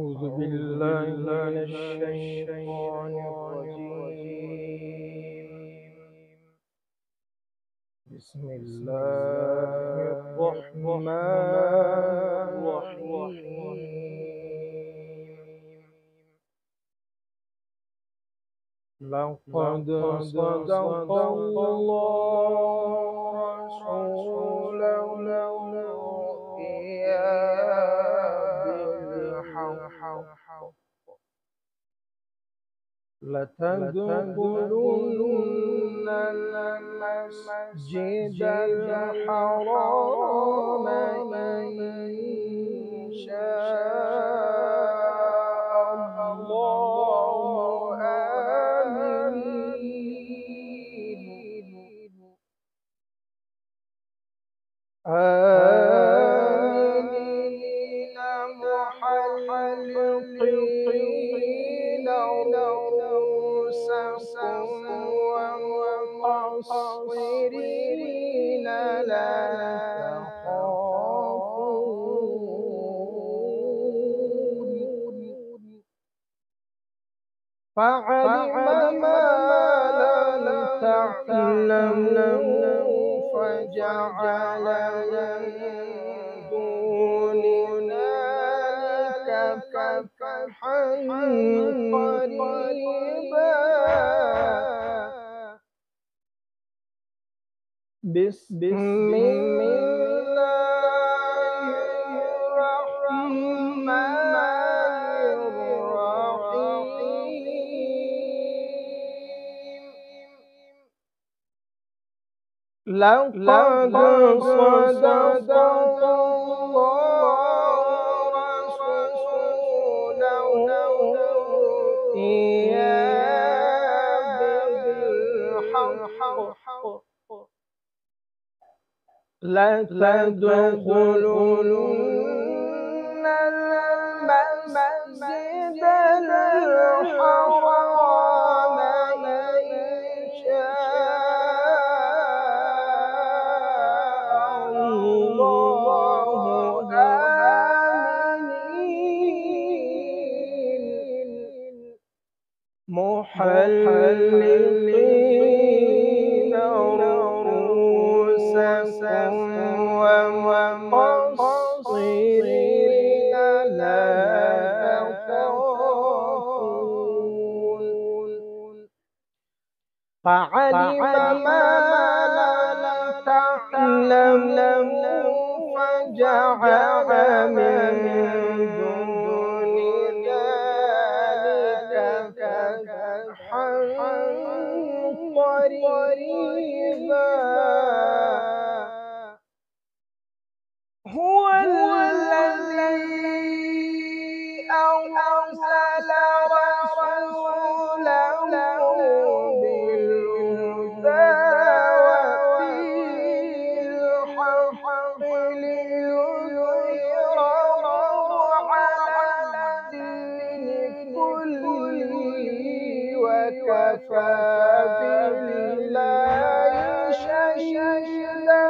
أعوذ بالله من الشيطان الرجيم. بسم الله الرحمن الرحيم. لقد صدق الله رسوله الرؤيا بالحق لتدخلن المسجد الحرام إن شاء الله آمنين محلقين رؤوسكم ومقصرين لا تخافون فعلم ما لم تعلموا فجعل من دون ذلك فتحا قريبا. بسم الله الرحمن الرحيم. لقد صدق الله رسوله الرؤيا بالحق لتدخلن المسجد الحرام إن شاء الله آمنين محلقين رؤوسكم ومقصرين لا تخافون فعلم ما لم تعلموا فجعل من دون ذلك فتحا قريبا. هو الذي أرسل رسوله بالهدى ودين الحق ليظهره على الدين كله وكفى بالله شهيدا.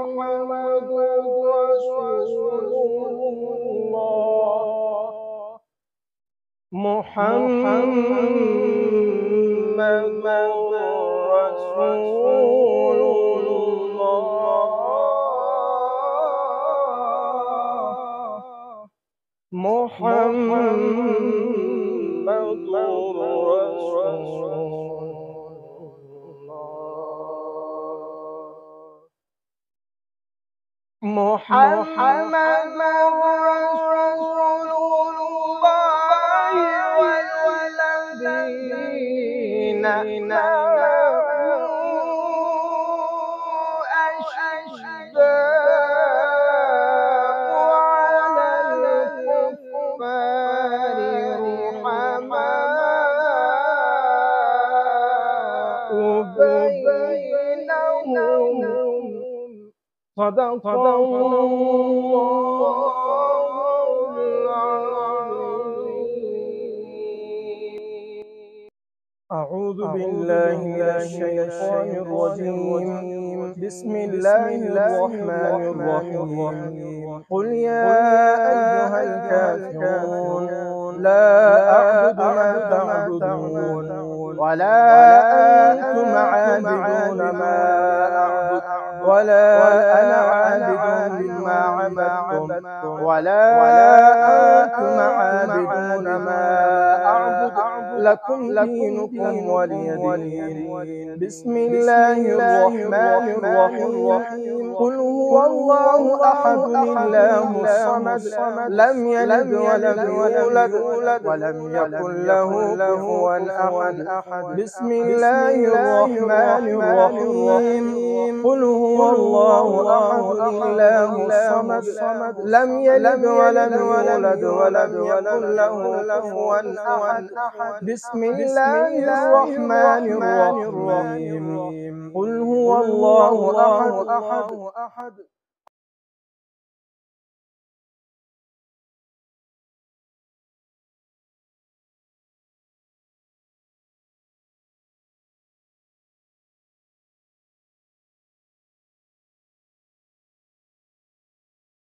محمد رسول الله. محمد رسول الله. محمد رسول محمد رسول الله والذين معه أشداء على الكفار رحماء بينهم. صدق الله العظيم. أعوذ بالله من الشيطان الرجيم. بسم الله الرحمن الرحيم. قل يا أيها الكافرون أنتم عابدون ما أعبد ولا أنا عابد ما عبدتم ولا أنتم عابدون ما أعبد لكم دينكم ولي دين. بسم الله الرحمن الرحيم. قل هو الله أحد الله الصمد لم يلد ولم يولد ولم يكن له كفوا أحد. بسم الله الرحمن الرحيم. قل هو الله أحد الله الصمد لم يلد ولم يولد ولم يكن له كفوا أحد. بسم الله الرحمن الرحيم. قل هو الله أحد